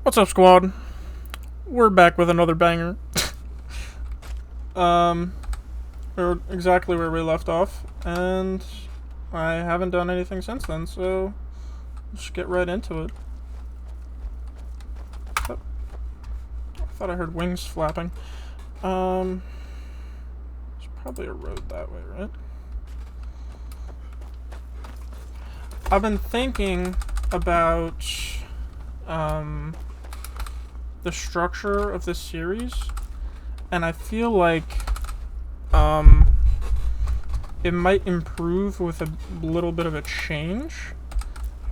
What's up, squad? We're back with another banger. We're exactly where we left off, and I haven't done anything since then, so let's get right into it. Oh, I thought I heard wings flapping. There's probably a road that way, right? I've been thinking about, the structure of this series, and I feel like it might improve with a little bit of a change,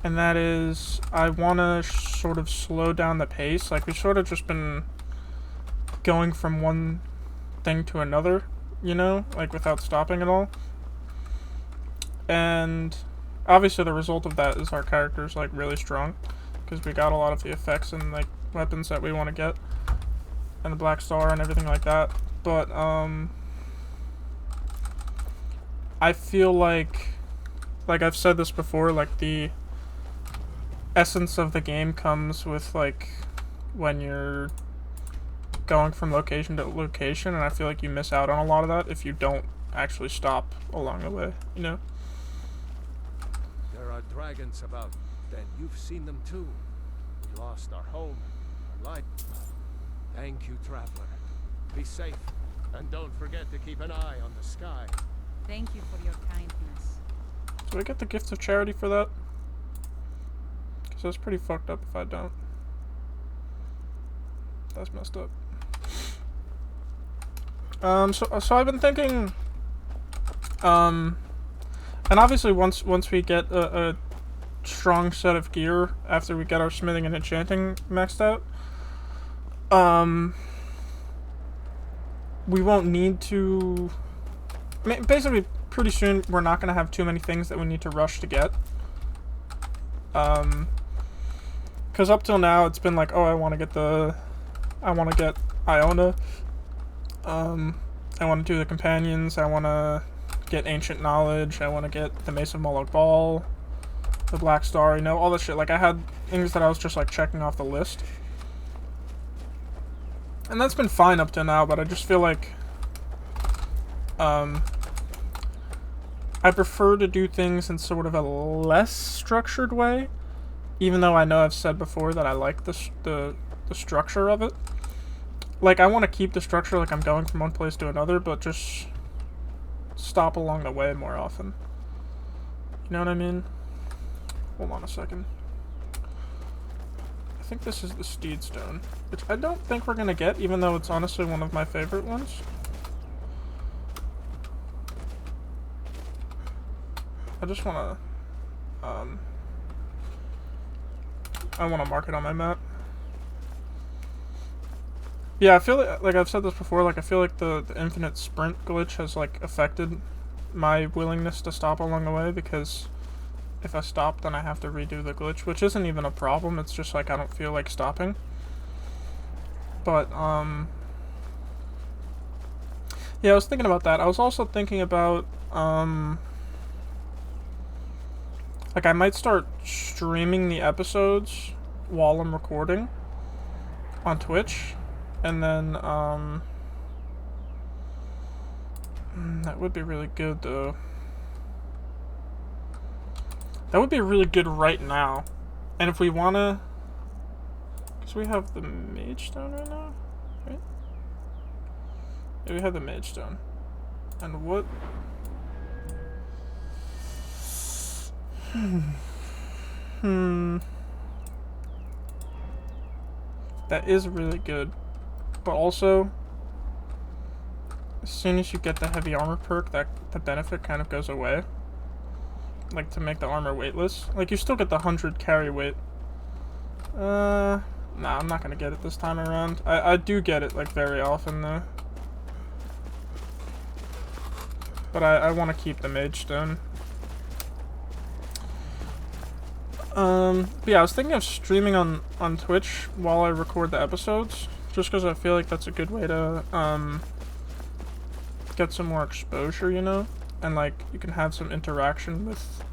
and that is I want to sort of slow down the pace. Like, we've sort of just been going from one thing to another, you know, like without stopping at all. And obviously the result of that is our character's like really strong, because we got a lot of the effects and like weapons that we want to get, and the black star and everything like that. But I feel like I've said this before, like the essence of the game comes with like when you're going from location to location, and I feel like you miss out on a lot of that if you don't actually stop along the way, you know? There are dragons about, then you've seen them too. We lost our home, our life. Thank you, traveler. Be safe, and don't forget to keep an eye on the sky. Thank you for your kindness. Do I get the gift of charity for that? Because that's pretty fucked up if I don't. That's messed up. So I've been thinking, and obviously once we get a strong set of gear after we get our smithing and enchanting maxed out, we won't need to. I mean, basically, pretty soon we're not gonna have too many things that we need to rush to get. Because up till now it's been like, oh, I want to get Iona. I want to do the companions. I want to get ancient knowledge. I want to get the Mace of Moloch Ball, the Black Star. You know, all this shit. Like, I had things that I was just like checking off the list, and that's been fine up to now. But I just feel like I prefer to do things in sort of a less structured way, even though I know I've said before that I like the structure of it. Like, I want to keep the structure, like I'm going from one place to another, but just stop along the way more often. You know what I mean? Hold on a second. I think this is the Steed Stone, which I don't think we're gonna get, even though it's honestly one of my favorite ones. I just want to, I want to mark it on my map. Yeah, I feel like I've said this before, like I feel like the infinite sprint glitch has like affected my willingness to stop along the way, because if I stop then I have to redo the glitch, which isn't even a problem, it's just like I don't feel like stopping. But yeah, I was thinking about that. I was also thinking about like I might start streaming the episodes while I'm recording on Twitch. And then, that would be really good, though. That would be really good right now. And if we wanna, because we have the Mage Stone right now, right? Yeah, we have the Mage Stone. And what? That is really good. But also, as soon as you get the heavy armor perk, that the benefit kind of goes away. Like, to make the armor weightless. Like, you still get the 100 carry weight. Nah, I'm not gonna get it this time around. I do get it, like, very often, though. But I want to keep the Mage Stone. But yeah, I was thinking of streaming on Twitch while I record the episodes, just because I feel like that's a good way to, get some more exposure, you know? And, like, you can have some interaction with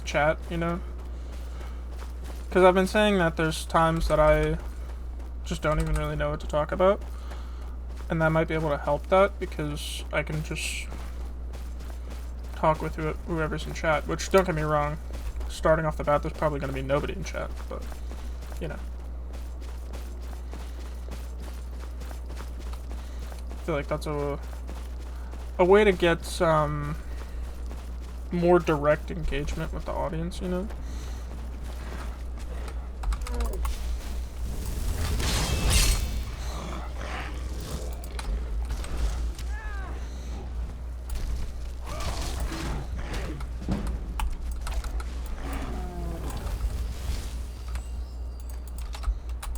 chat, you know? Because I've been saying that there's times that I just don't even really know what to talk about. And that might be able to help that, because I can just talk with whoever's in chat. Which, don't get me wrong, starting off the bat, there's probably going to be nobody in chat. But, you know. I feel like that's a way to get some more direct engagement with the audience, you know?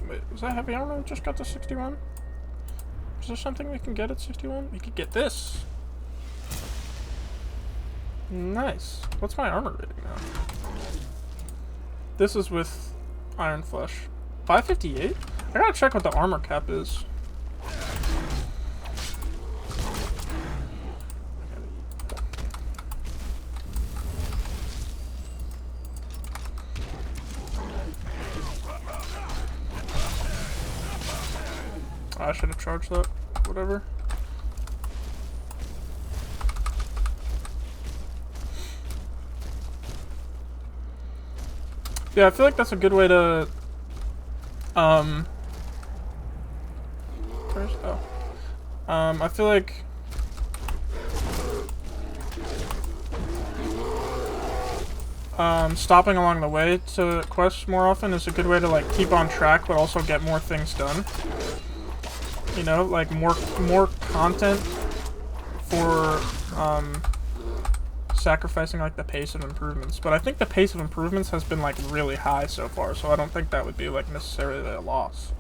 Wait, was that heavy armor that just got to 61? Is there something we can get at 61? We could get this. Nice. What's my armor rating now? This is with Iron Flesh. 558? I gotta check what the armor cap is. I should have charged that. Whatever. Yeah, I feel like that's a good way to, I feel like, stopping along the way to quests more often is a good way to, like, keep on track, but also get more things done. You know, like, more content for, sacrificing, like, the pace of improvements. But I think the pace of improvements has been, like, really high so far, so I don't think that would be, like, necessarily a loss.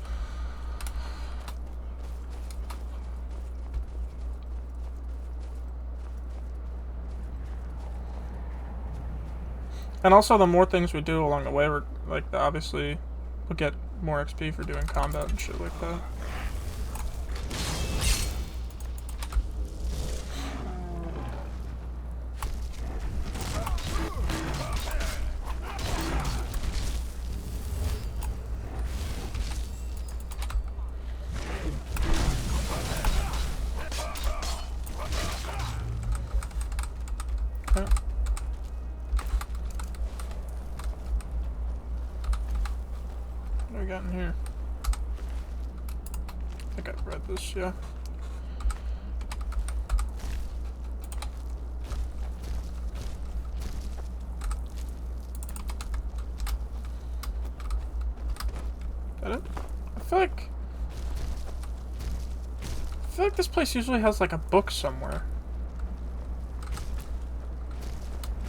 And also, the more things we do along the way, we're, like, obviously, we'll get more XP for doing combat and shit like that. What do we got in here? I think I've read this, yeah. That it? I feel like this place usually has like a book somewhere.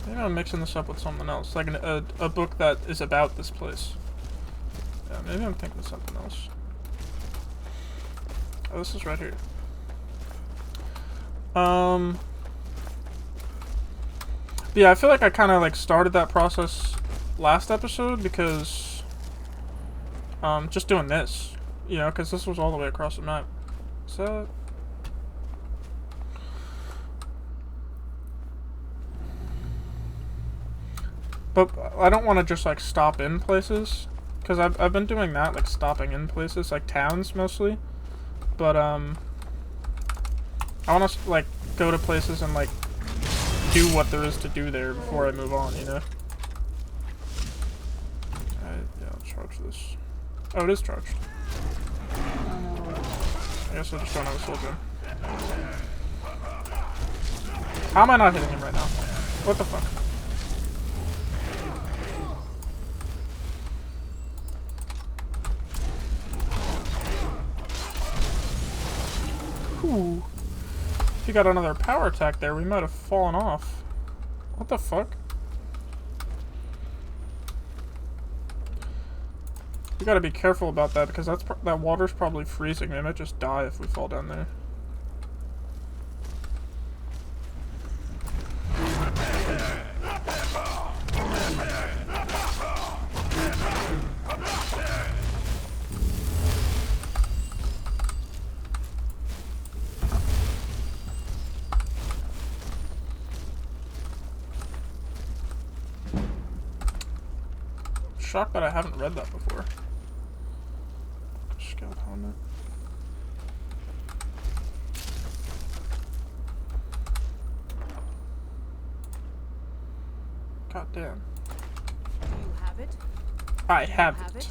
Maybe I'm mixing this up with something else, like a book that is about this place. Yeah, maybe I'm thinking of something else. Oh, this is right here. Yeah, I feel like I kind of like started that process last episode because just doing this, you know, because this was all the way across the map. So but I don't want to just like stop in places, because I've been doing that, like stopping in places, like towns mostly. But I want to like go to places and like do what there is to do there before I move on, you know. Yeah, I'll charge this. Oh, it is charged. I guess I just don't have a soul gem. How am I not hitting him right now? What the fuck? Ooh. If he got another power attack there, we might have fallen off. What the fuck? We gotta be careful about that, because that water's probably freezing. We might just die if we fall down there. shocked that I haven't read that before. Scout helmet. God damn. Do you have it? I have Have it. it?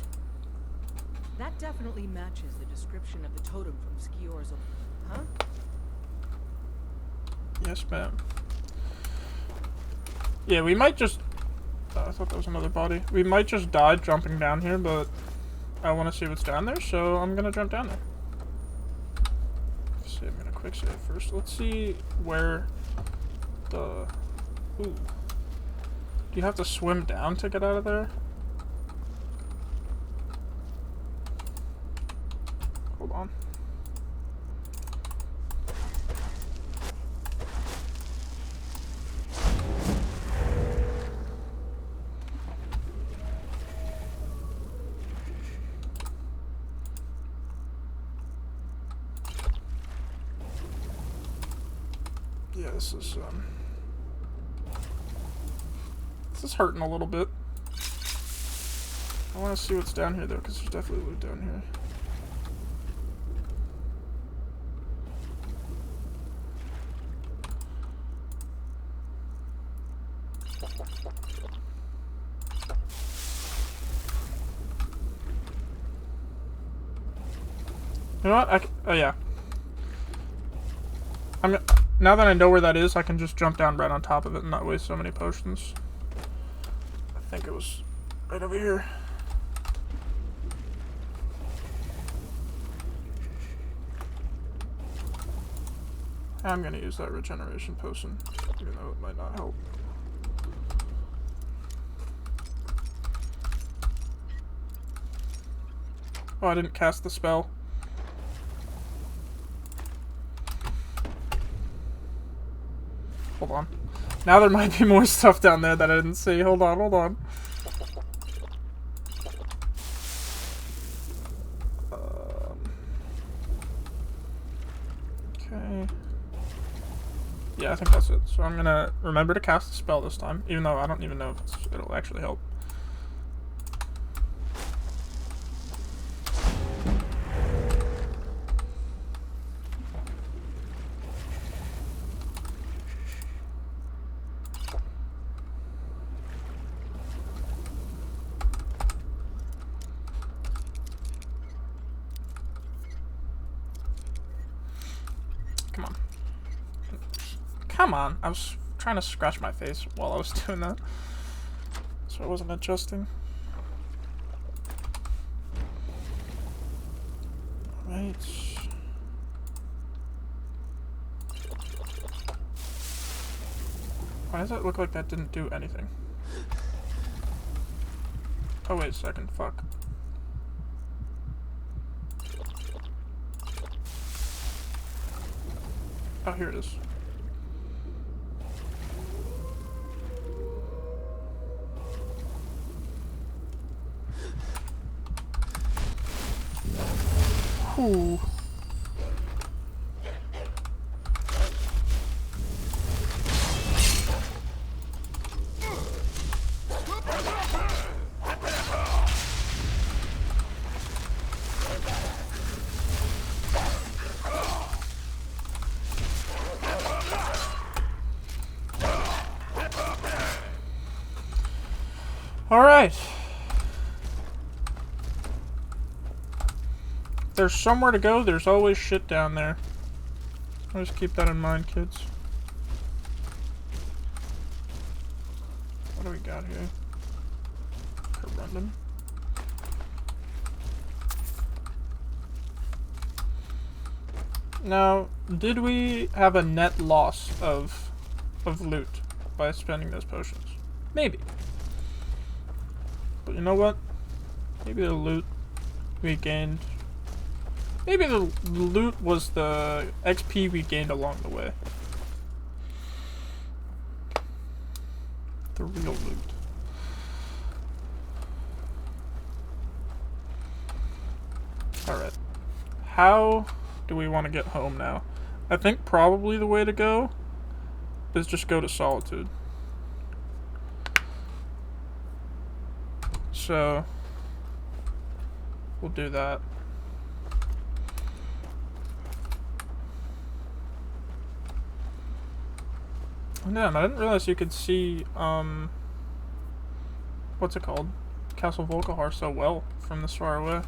That definitely matches the description of the totem from Chaurus, huh? Yes, ma'am. Yeah, we might just... I thought that was another body. We might just die jumping down here, but I want to see what's down there, so I'm going to jump down there. Let's see, I'm going to quick save first. Let's see where the... Ooh. Do you have to swim down to get out of there? Hold on. Yeah, this is hurting a little bit. I want to see what's down here though, because there's definitely loot down here. You know what? Oh yeah. Now that I know where that is, I can just jump down right on top of it and not waste so many potions. I think it was right over here. I'm gonna use that regeneration potion, even though it might not help. Oh, I didn't cast the spell. Hold on. Now there might be more stuff down there that I didn't see. Hold on, hold on. Okay. Yeah, I think that's it. So I'm gonna remember to cast the spell this time, even though I don't even know if it'll actually help. Come on. Come on. I was trying to scratch my face while I was doing that, so I wasn't adjusting. Alright. Why does it look like that didn't do anything? Oh, wait a second. Fuck. Oh, here it is. Ooh. Alright. There's somewhere to go, there's always shit down there. Always keep that in mind, kids. What do we got here? Corundum. Now, did we have a net loss of loot by spending those potions? Maybe. But you know what? Maybe the loot we gained... Maybe the loot was the XP we gained along the way. The real loot. Alright. How do we want to get home now? I think probably the way to go is just go to Solitude. So we'll do that. Damn, I didn't realize you could see, what's it called? Castle Volkihar so well from this far away.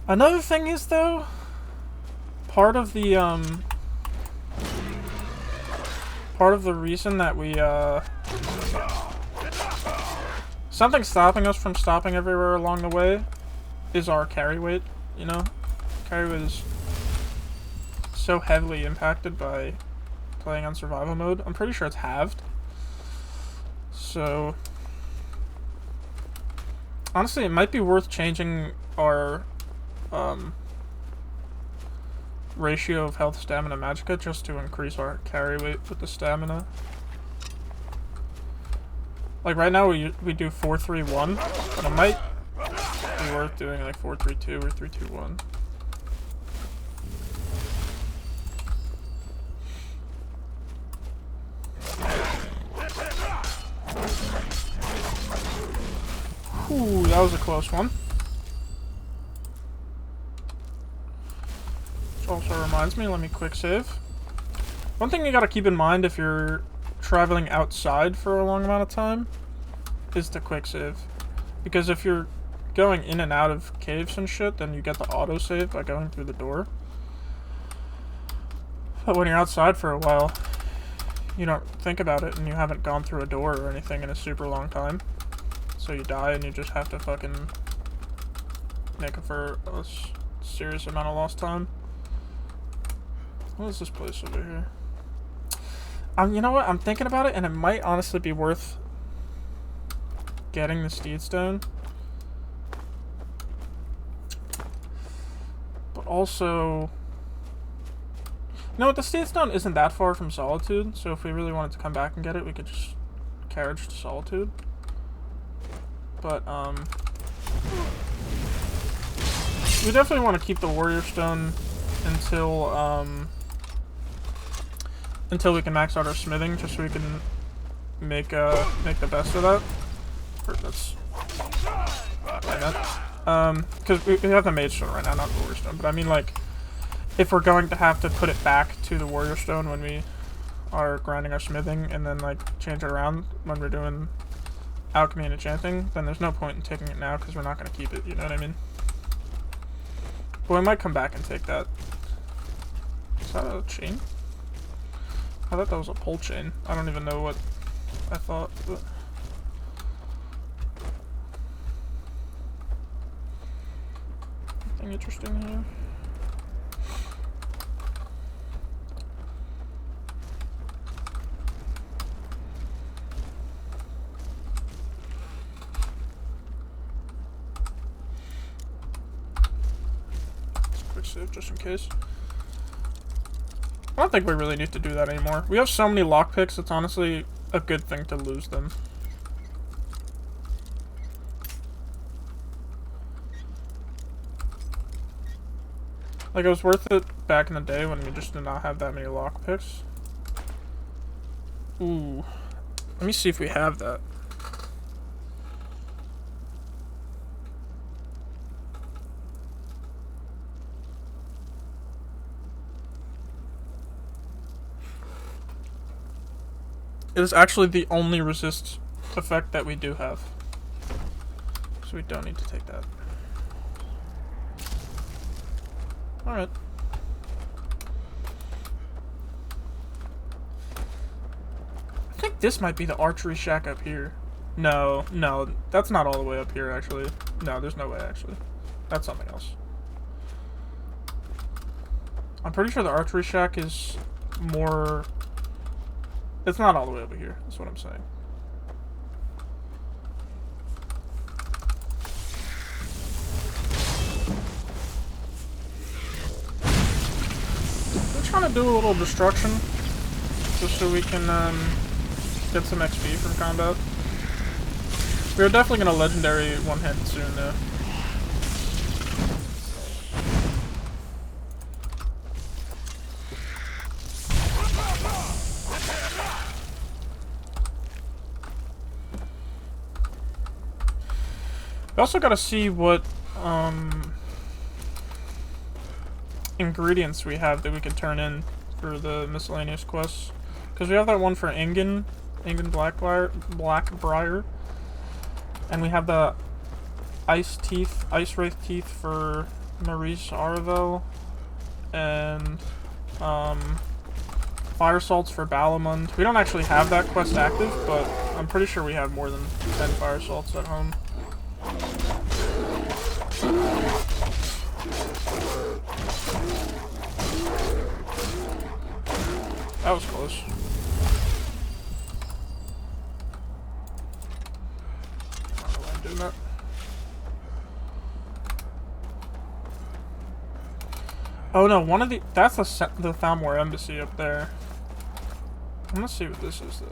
Another thing is, though, part of the reason that we, something stopping us from stopping everywhere along the way is our carry weight, you know? Carry weight is so heavily impacted by playing on survival mode. I'm pretty sure it's halved. So, honestly, it might be worth changing our ratio of health, stamina, magicka just to increase our carry weight with the stamina. Like right now we do 4-3-1, but it might be worth doing like 4-3-2 or 3-2-1. Ooh, that was a close one. Which also reminds me, let me quick save. One thing you gotta keep in mind if you're traveling outside for a long amount of time is to quick save. Because if you're going in and out of caves and shit, then you get the autosave by going through the door. But when you're outside for a while, you don't think about it and you haven't gone through a door or anything in a super long time. So you die and you just have to fucking make it for a serious amount of lost time. What is this place over here? You know what? I'm thinking about it, and it might honestly be worth getting the Steed Stone. But also, you know what? The Steed Stone isn't that far from Solitude, so if we really wanted to come back and get it, we could just carriage to Solitude. But, we definitely want to keep the Warrior Stone until we can max out our smithing, just so we can make the best of that. Or that's what I meant. Because we have the Mage Stone right now, not the Warrior Stone. But I mean, like, if we're going to have to put it back to the Warrior Stone when we are grinding our smithing, and then like change it around when we're doing alchemy and enchanting, then there's no point in taking it now because we're not going to keep it. You know what I mean? But we might come back and take that. Is that a chain? I thought that was a pole chain. I don't even know what I thought. But anything interesting here? Quick save just in case. I don't think we really need to do that anymore. We have so many lockpicks, it's honestly a good thing to lose them. Like, it was worth it back in the day when we just did not have that many lockpicks. Ooh. Let me see if we have that. It is actually the only resist effect that we do have. So we don't need to take that. Alright. I think this might be the archery shack up here. No, that's not all the way up here, actually. No, there's no way, actually. That's something else. I'm pretty sure the archery shack is more... It's not all the way over here, that's what I'm saying. We're trying to do a little destruction, just so we can get some XP from combat. We're definitely going to legendary one-hit soon, though. We also gotta see what ingredients we have that we can turn in for the miscellaneous quests. Because we have that one for Ingen Blackbriar. And we have the Ice Wraith Teeth for Maurice Arvel. And Fire Salts for Balamund. We don't actually have that quest active, but I'm pretty sure we have more than 10 Fire Salts at home. That was close. I don't know why I'm doing that. Oh no, one of the... That's the Thalmor Embassy up there. I'm gonna see what this is though.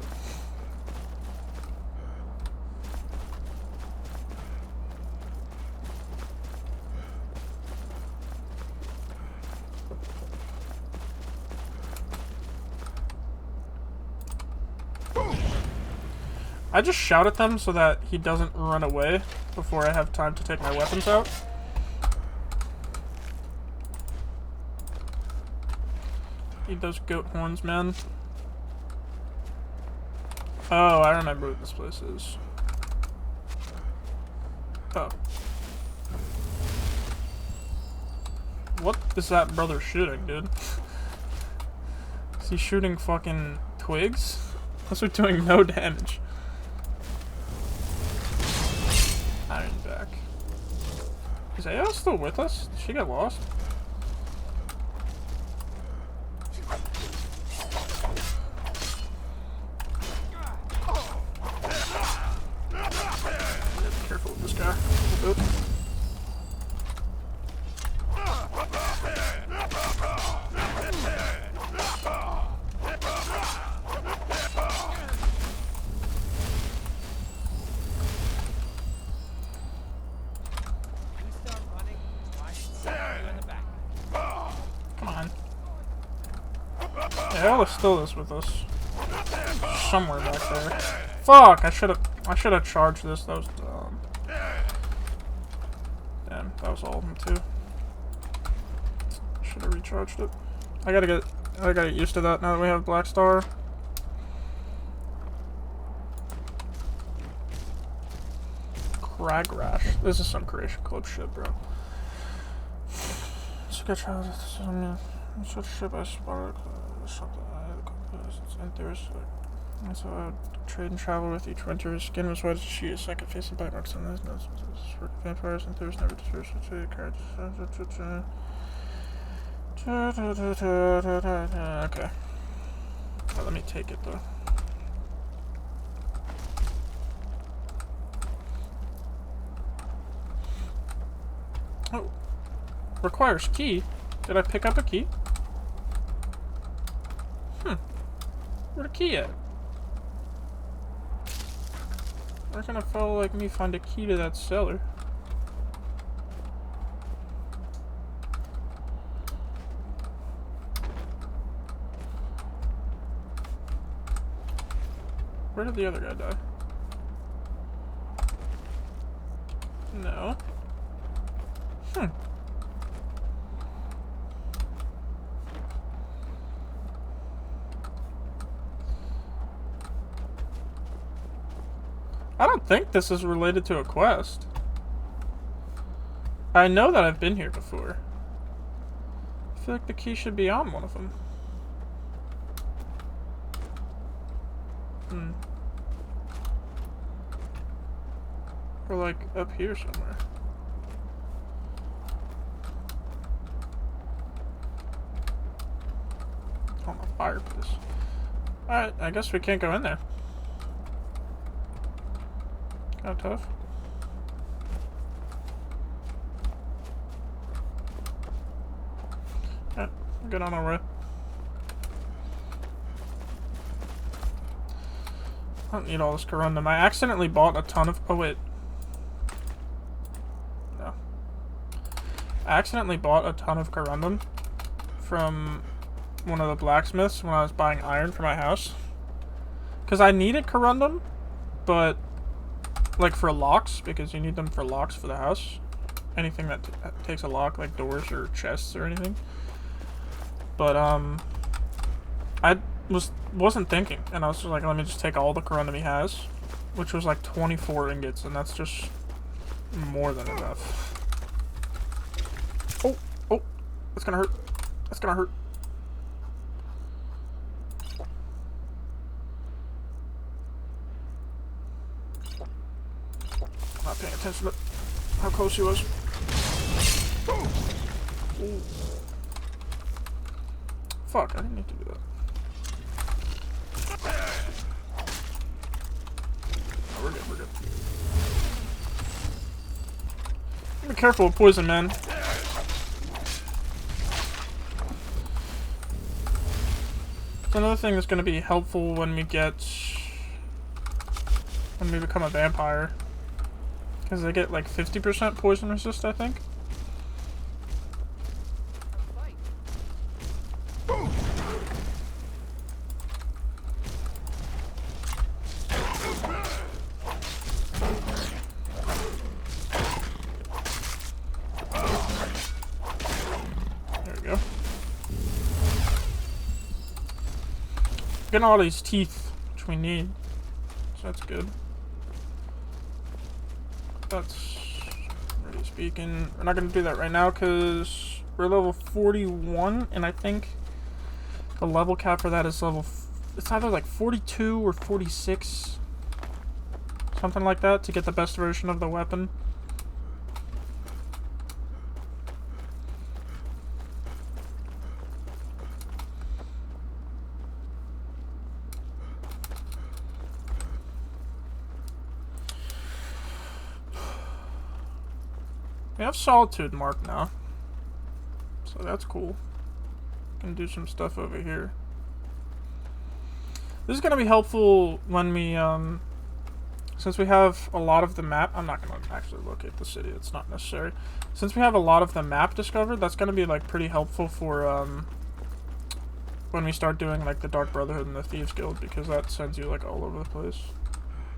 I just shout at them so that he doesn't run away before I have time to take my weapons out. Eat those goat horns, man. Oh, I remember what this place is. Oh. What is that brother shooting, dude? Is he shooting fucking twigs? Those are doing no damage. Iron back. Is Ao still with us? Did she get lost? Careful with this guy. A little bit. Al still is with us. Somewhere back there. Fuck! I should have charged this. That was dumb. Damn, that was all of them too. Should have recharged it. I gotta get used to that now that we have Black Star. Crag Rash. This is some Creation Club shit, bro. Such a ship I spotted. Something and so I would trade and travel with each winter. His skin was white as a sheet, his second face and bite marks on his nose. For vampires and thirst never destroys the cards. Okay. Well, let me take it though. Oh. Requires key. Did I pick up a key? Where'd the key at? Where can a fellow like me find a key to that cellar? Where did the other guy die? No. I don't think this is related to a quest. I know that I've been here before. I feel like the key should be on one of them. Or like up here somewhere. On the fireplace. Alright, I guess we can't go in there. Kinda tough. Alright, we'll get on our way. I don't need all this corundum. I accidentally bought a ton of... Oh, wait. No. I accidentally bought a ton of corundum from one of the blacksmiths when I was buying iron for my house. Because I needed corundum, but like for locks, because you need them for locks for the house. Anything that takes a lock, like doors or chests or anything. But I wasn't thinking, and I was just like, let me just take all the corundum he has, which was like 24 ingots, and that's just more than enough. Oh, oh, that's gonna hurt. That's gonna hurt. I'm not paying attention to how close he was. Ooh. Fuck, I didn't need to do that. Oh, we're good, we're good. Be careful with poison, man. It's another thing that's going to be helpful when we become a vampire. Because they get like 50% poison resist, I think. Getting all these teeth, which we need, so that's good. That's really speaking. We're not gonna do that right now because we're level 41, and I think the level cap for that is it's either like 42 or 46, something like that, to get the best version of the weapon. We have Solitude Mark now, so that's cool. Can do some stuff over here. This is going to be helpful when we, since we have a lot of the map. I'm not going to actually locate the city, it's not necessary. Since we have a lot of the map discovered, that's going to be, like, pretty helpful for, when we start doing, like, the Dark Brotherhood and the Thieves Guild, because that sends you, like, all over the place.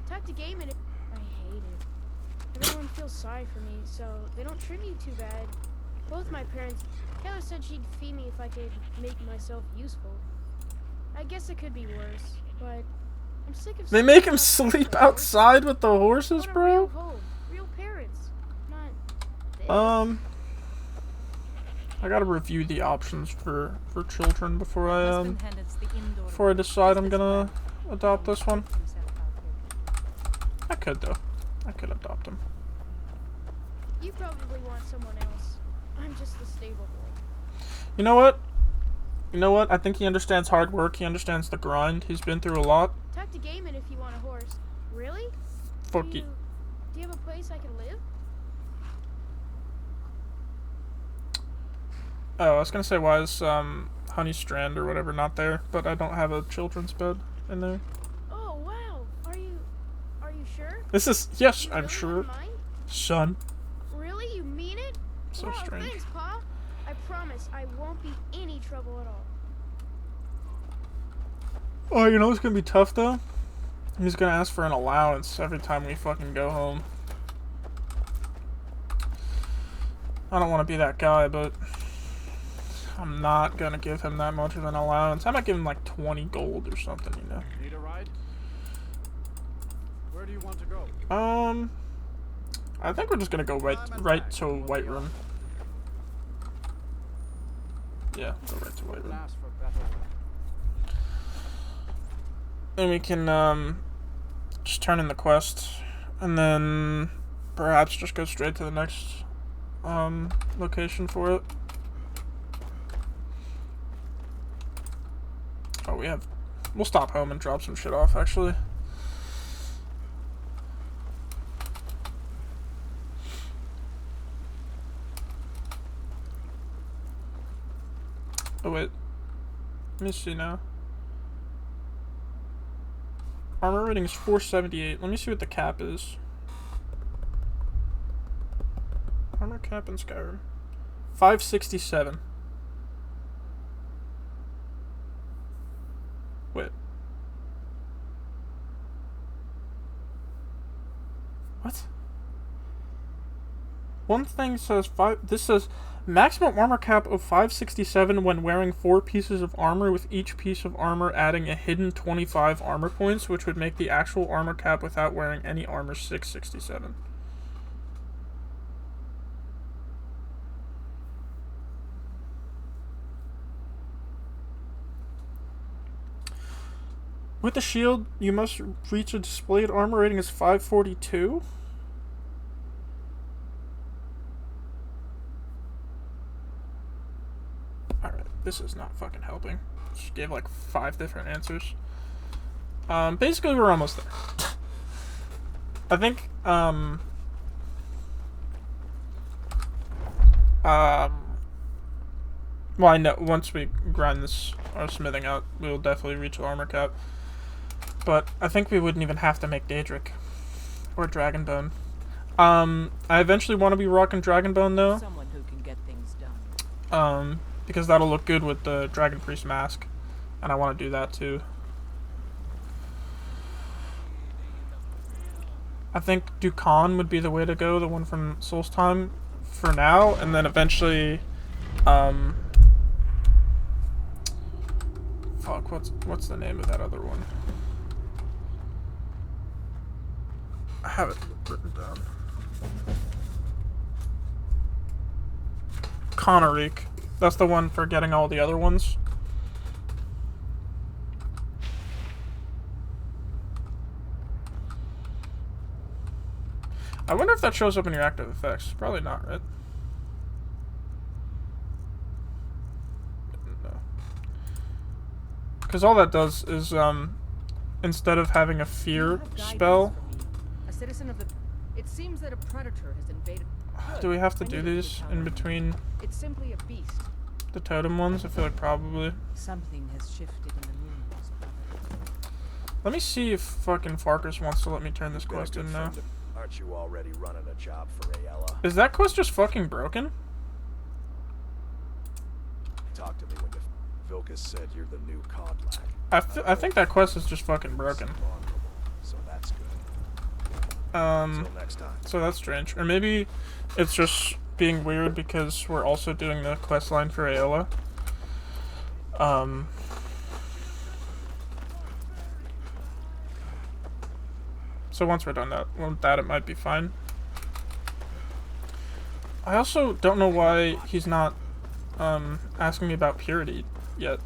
Talk to Game and I hate it. Everyone feels sorry for me, so they don't treat me too bad. Both my parents, Taylor said she'd feed me if I could make myself useful. I guess it could be worse, but I'm sick of. They make him sleep outside with the horses, bro? Real home, real parents, not this. I gotta review the options for children before I decide I'm gonna adopt this one. I could though. I could adopt him. You probably want someone else. I'm just the stable boy. You know what? You know what? I think he understands hard work. He understands the grind. He's been through a lot. Talk to Gaiman if you want a horse. Really? Fuck Do you. you have a place I can live? Oh, I was gonna say, why is Honey Strand or whatever not there? But I don't have a children's bed in there. Oh wow. Are you sure? This is yes, You I'm really sure. wouldn't mind? Son. Really? You mean it? So wow, strange. Thanks, Pa. I promise I won't be any trouble at all. Oh, you know what's gonna be tough though? He's gonna ask for an allowance every time we fucking go home. I don't want to be that guy, but I'm not gonna give him that much of an allowance. I might give him like 20 gold or something, you know. Need a ride? Where do you want to go? I think we're just gonna go right to White Room. Yeah, go right to White Room. Ask for better work. Then we can just turn in the quest, and then perhaps just go straight to the next location for it. Oh, we'll stop home and drop some shit off, actually. Oh wait, let me see now. Armor rating is 478. Let me see what the cap is. Armor cap in Skyrim. 567. Wait. What? One thing says this says maximum armor cap of 567 when wearing 4 pieces of armor, with each piece of armor adding a hidden 25 armor points, which would make the actual armor cap without wearing any armor 667. With the shield, you must reach a displayed armor rating as 542. Alright, this is not fucking helping. Just gave like 5 different answers. Basically we're almost there. I think, well, I know once we grind this, our smithing out, we'll definitely reach the armor cap. But I think we wouldn't even have to make Daedric or Dragonbone. I eventually want to be rocking Dragonbone though. Someone who can get things done. Because that'll look good with the Dragon Priest mask, and I want to do that too. I think Dukan would be the way to go, the one from Solstheim for now, and then eventually, fuck, what's the name of that other one? I have it written down. Connerik. That's the one for getting all the other ones. I wonder if that shows up in your active effects. Probably not, right? No. Because all that does is, instead of having a fear spell... A citizen of the... It seems that a predator has invaded... Do we have to do these in between It's simply a beast. the totem ones? I feel like probably. Something has shifted in the moons. Let me see if fucking Farkas wants to let me turn this quest in now. Aren't you already running a job for Ayala? Is that quest just fucking broken? Talk to me when Vilkas said you're the new Kodlak. I think that quest is just fucking broken. So that's good. Until next time. So that's strange. Or maybe it's just being weird because we're also doing the quest line for Ayala. So once we're done with that, it might be fine. I also don't know why he's not asking me about purity yet.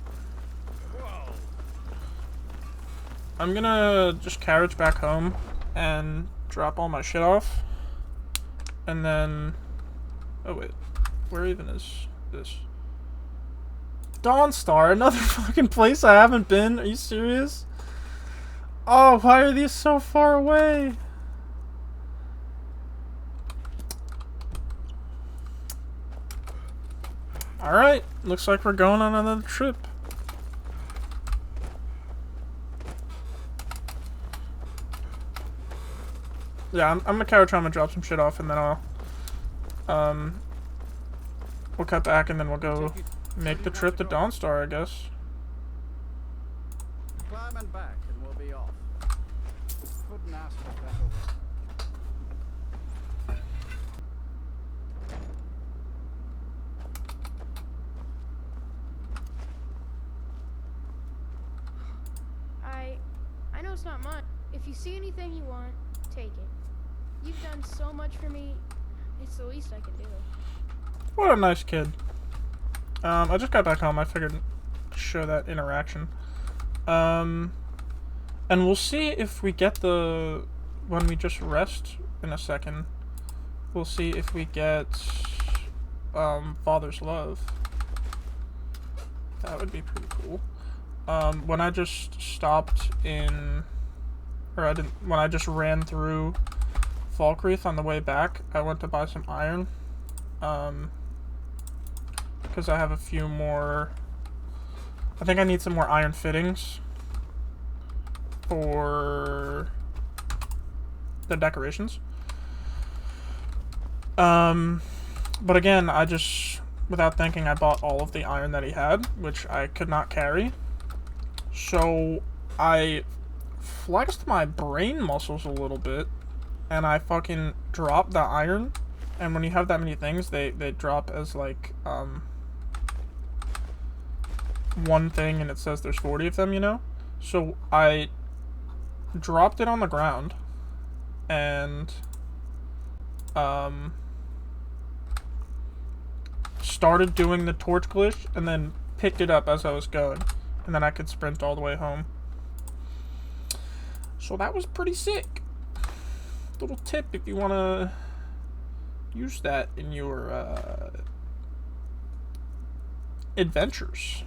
I'm gonna just carriage back home and drop all my shit off. And then... Oh wait, where even is this? Dawnstar, another fucking place I haven't been. Are you serious? Oh, why are these so far away? Alright, looks like we're going on another trip. Yeah, I'm gonna carriage home and drop some shit off, and then I'll we'll cut back and then we'll go make the trip to Dawnstar, I guess. Climbing back and we'll be off. Couldn't ask for better weather. I know it's not much. If you see anything you want, take it. You've done so much for me. It's the least I can do. What a nice kid. I just got back home. I figured to show that interaction. And we'll see if we get the... When we just rest in a second, we'll see if we get Father's Love. That would be pretty cool. When I just stopped in... Or I didn't... When I just ran through Falkreath on the way back, I went to buy some iron. Because I have a few more... I think I need some more iron fittings for the decorations. But again, I just, without thinking, I bought all of the iron that he had, which I could not carry. So I flexed my brain muscles a little bit and I fucking dropped the iron. And when you have that many things, they drop as like one thing, and it says there's 40 of them, you know? So I dropped it on the ground and started doing the torch glitch, and then picked it up as I was going, and then I could sprint all the way home. So that was pretty sick. Little tip if you want to use that in your adventures.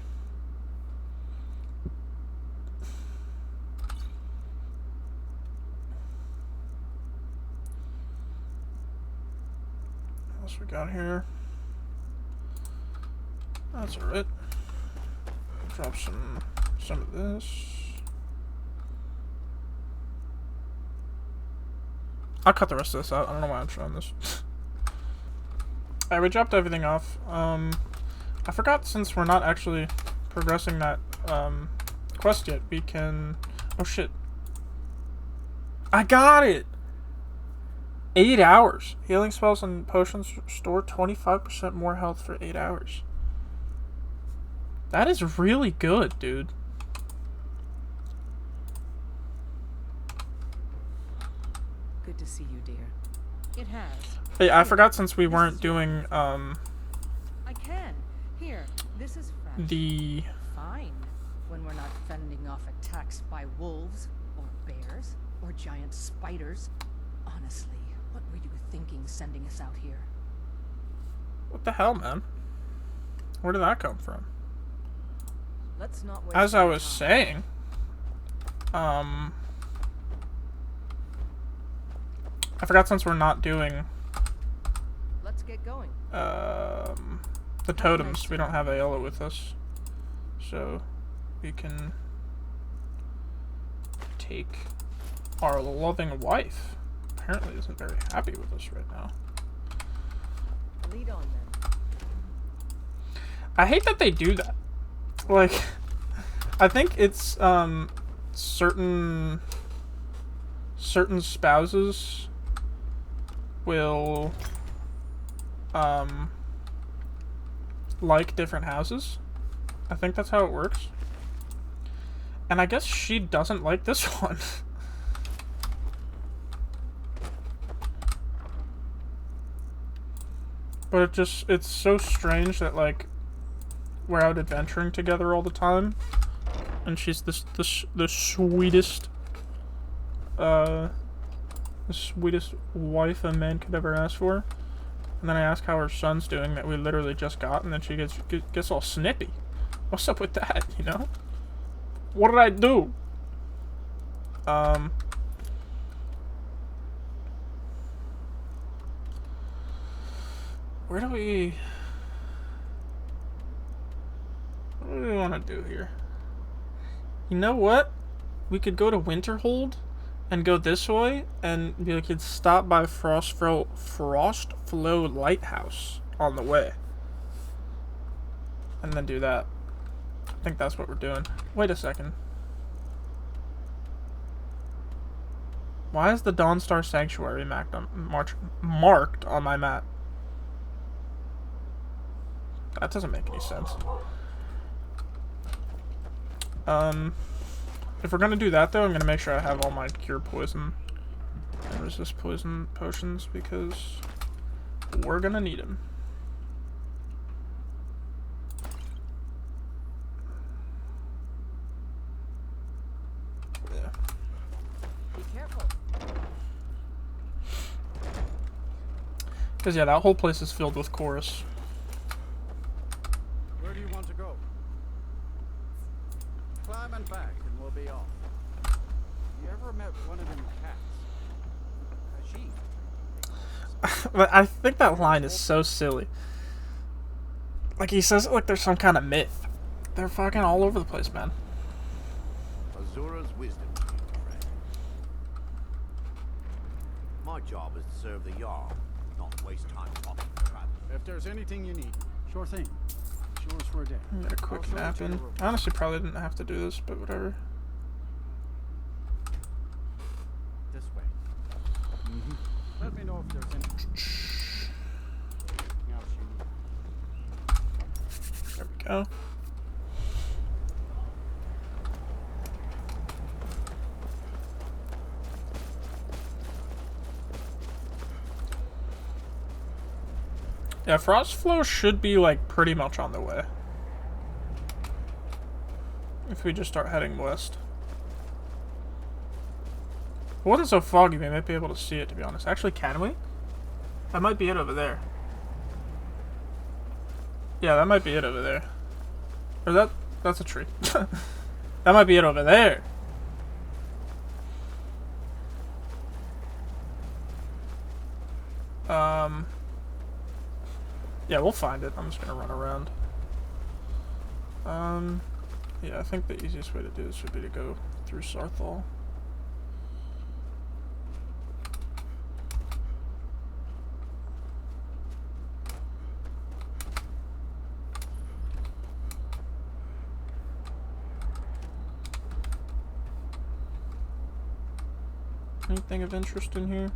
What else we got here? That's alright. Drop some of this. I'll cut the rest of this out. I don't know why I'm showing this. Alright, we dropped everything off. I forgot, since we're not actually progressing that quest yet, we can... Oh shit. I got it! 8 hours. Healing spells and potions restore 25% more health for 8 hours. That is really good, dude. Good to see you, dear. It has. Hey, I forgot, since we weren't doing I can. Here, this is fresh. the... Fine. When we're not fending off attacks by wolves, or bears, or giant spiders. Honestly, what were you thinking sending us out here? What the hell, man? Where did that come from? Let's not waste As I any was time. saying, I forgot, since we're not doing Let's get going. the totems, we don't have Ayla with us, so we can take our loving wife. Apparently isn't very happy with us right now. Lead on then. I hate that they do that. Like, I think it's certain spouses will like different houses. I think that's how it works. And I guess she doesn't like this one. But it's so strange that, like, we're out adventuring together all the time, and she's the sweetest wife a man could ever ask for. And then I ask how her son's doing, that we literally just got, and then she gets all snippy. What's up with that, you know? What did I do? Where do we... What do we want to do here? You know what? We could go to Winterhold and go this way, and we could stop by Frostflow Lighthouse on the way. And then do that. I think that's what we're doing. Wait a second. Why is the Dawnstar Sanctuary marked on my map? That doesn't make any sense. If we're gonna do that, though, I'm gonna make sure I have all my cure poison and resist poison potions, because we're gonna need them. Yeah. Be careful. Because, yeah, that whole place is filled with Chaurus. Where do you want to go? Climb and back, and we'll be off. You ever met one of them cats? A sheep. But I think that line is so silly. Like, he says it like there's some kind of myth. They're fucking all over the place, man. Azura's wisdom to you, friend. My job is to serve the Jarl, not waste time talking to travelers. If there's anything you need, sure thing. It's yours for a day. Get a quick I'll show nap you in. the ropes. I honestly probably didn't have to do this, but whatever. This way. know if there's anything else you need. There we go. Yeah, Frostflow should be, like, pretty much on the way. If we just start heading west. If it wasn't so foggy, we might be able to see it, to be honest. Actually, can we? That might be it over there. Yeah, that might be it over there. Or that's a tree. That might be it over there. Yeah, we'll find it. I'm just gonna run around. Yeah, I think the easiest way to do this would be to go through Sarthal. Anything of interest in here?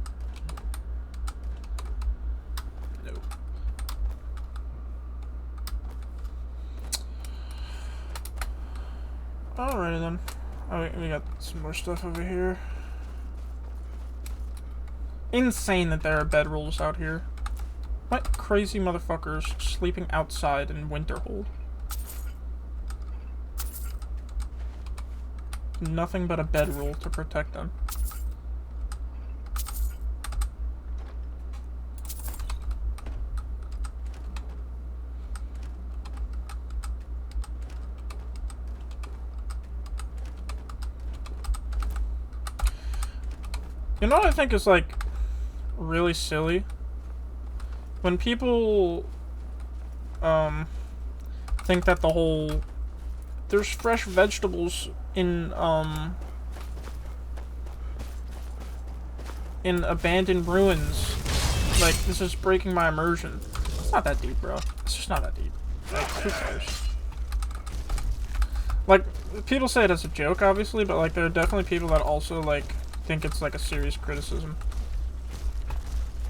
No. Alrighty then. Oh, we got some more stuff over here. Insane that there are bedrolls out here. What crazy motherfuckers sleeping outside in Winterhold? Nothing but a bedroll to protect them. You know what I think is, like, really silly? When people, think that the whole... There's fresh vegetables in abandoned ruins. Like, this is breaking my immersion. It's not that deep, bro. It's just not that deep. Like, who cares? Like, people say it as a joke, obviously, but, like, there are definitely people that also, like... think it's like a serious criticism.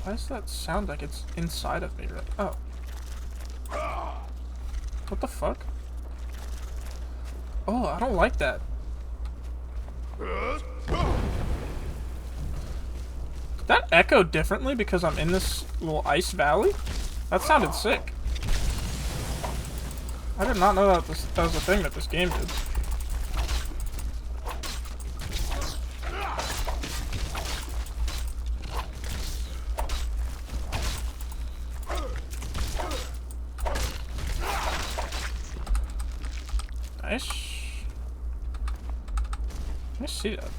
Why does that sound like it's inside of me? Right? Oh. What the fuck? Oh, I don't like that. Did that echo differently because I'm in this little ice valley? That sounded sick. I did not know that that was a thing that this game did. Nice. Let me see that.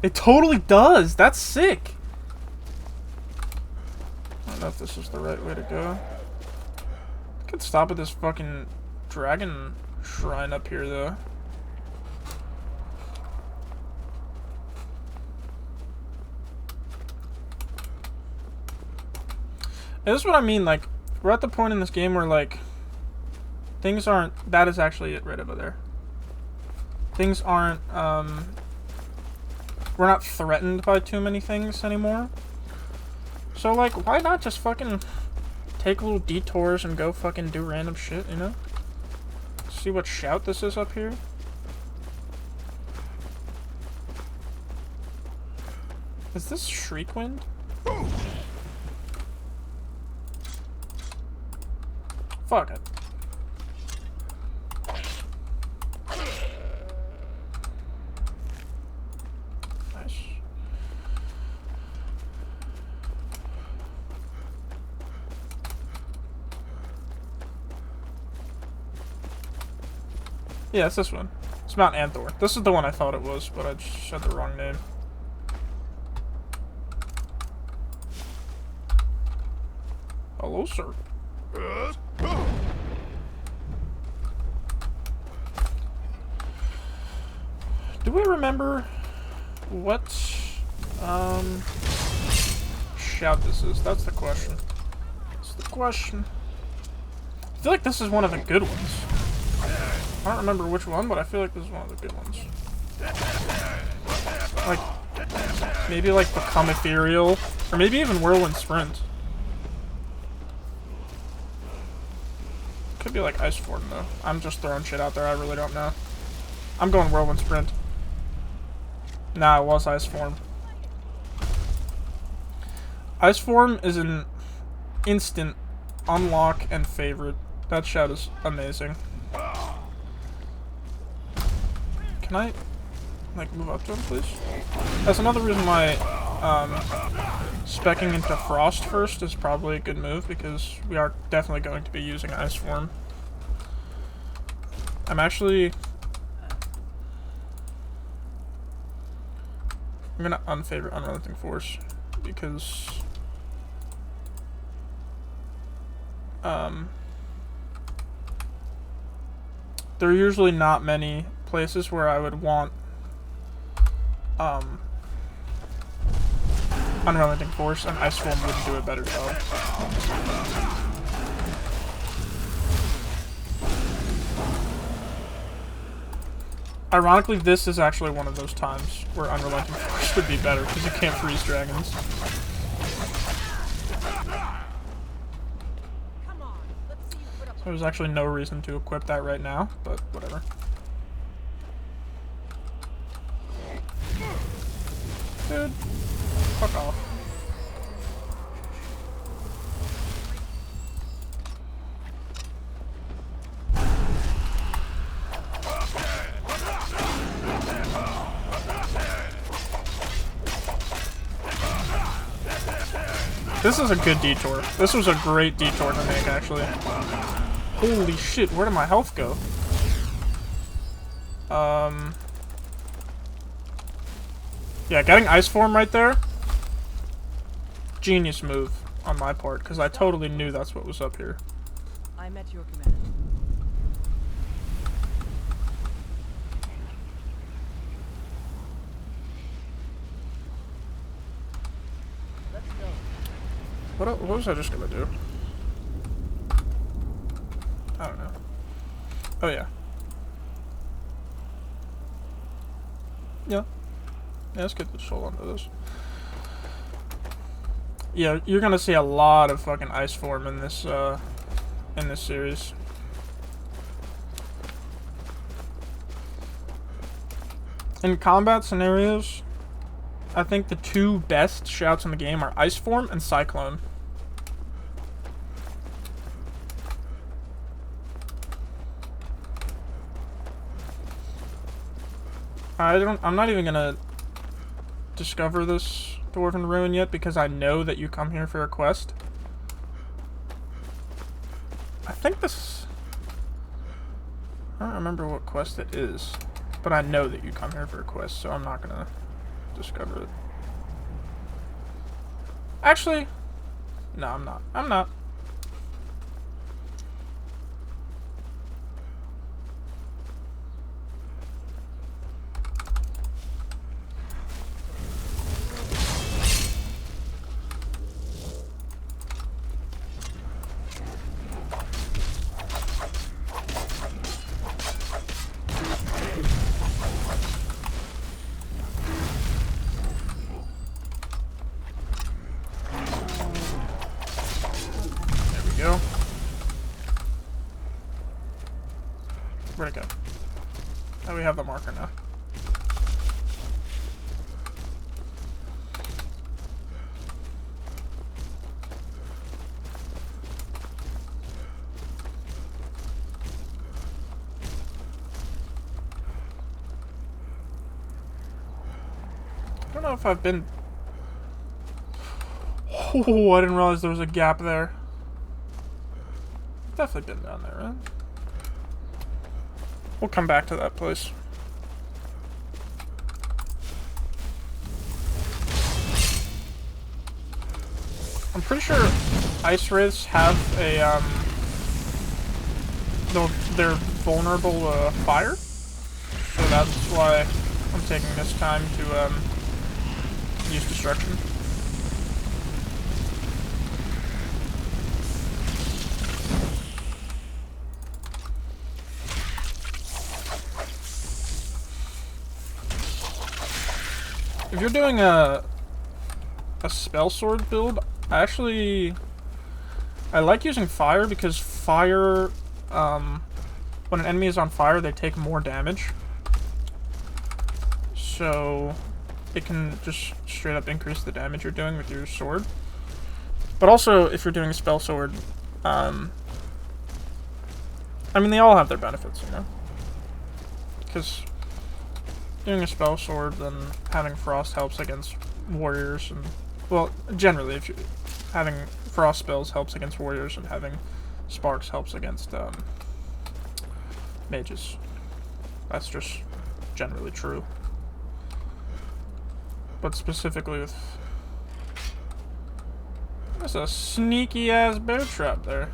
It totally does! That's sick! I don't know if this is the right way to go. I could stop at this fucking dragon shrine up here, though. And this is what I mean, like, we're at the point in this game where, like, things aren't... That is actually it right over there. Things aren't, we're not threatened by too many things anymore. So, like, why not just fucking take little detours and go fucking do random shit, you know? See what shout this is up here? Is this Shriekwind? Fuck it. Nice. Yeah, it's this one. It's Mount Anthor. This is the one I thought it was, but I just said the wrong name. Hello, sir. Do we remember what shout this is? That's the question. That's the question. I feel like this is one of the good ones. I don't remember which one, but I feel like this is one of the good ones. Like, Maybe like become ethereal, or maybe even whirlwind sprint. Could be like ice form though. I'm just throwing shit out there. I really don't know. I'm going whirlwind sprint. Nah, it was ice form. Ice form is an instant unlock and favorite. That shout is amazing. Can I like move up to him, please? That's another reason why speccing into Frost first is probably a good move, because we are definitely going to be using Ice Form. I'm gonna unfavorite Unrelenting Force, because there are usually not many places where I would want Unrelenting Force, and Ice Form wouldn't do a better job. Ironically, this is actually one of those times where Unrelenting Force would be better, because you can't freeze dragons. So there's actually no reason to equip that right now, but whatever. Dude, fuck off. This is a good detour. This was a great detour to make, actually. Holy shit, where did my health go? Yeah, getting Ice Form right there. Genius move on my part, because I totally knew that's what was up here. I'm at your command. Let's go. What was I just gonna do? I don't know. Oh yeah. Yeah. Yeah, let's get the soul onto this. Yeah, you're gonna see a lot of fucking Ice Form in this series. In combat scenarios, I think the two best shouts in the game are Ice Form and Cyclone. I'm not even gonna discover this Dwarven Ruin yet, because I know that you come here for a quest. I think this... I don't remember what quest it is, but I know that you come here for a quest, so I'm not gonna discover it. Actually, no, I'm not. I'm not. Go. Where'd it go? Oh, we have the marker now. I don't know if I've been... Oh, I didn't realize there was a gap there. Definitely been down there, right? We'll come back to that place. I'm pretty sure Ice Wraiths have a, they're vulnerable to fire. So that's why I'm taking this time to, use Destruction. if you're doing a spell sword build, I like using fire because fire, when an enemy is on fire, they take more damage. So it can just straight up increase the damage you're doing with your sword. But also, if you're doing a spell sword, I mean, they all have their benefits, you know? Because doing a spell sword, then having frost helps against warriors, and, well, generally, if you having frost spells helps against warriors, and having sparks helps against mages. That's just generally true. But specifically with... There's a sneaky ass bear trap there.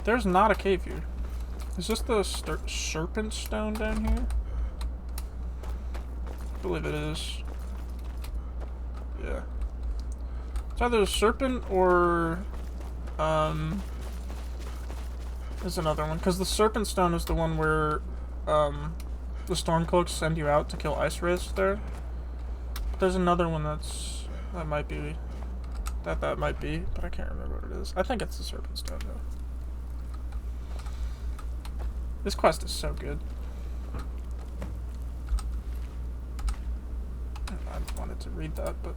There's not a cave here. Is this the serpent stone down here? I believe it is. Yeah. It's either a serpent or there's another one, because the serpent stone is the one where the stormcloaks send you out to kill ice wraiths there. But there's another one that might be, but I can't remember what it is. I think it's the serpent stone though. This quest is so good. I wanted to read that, but...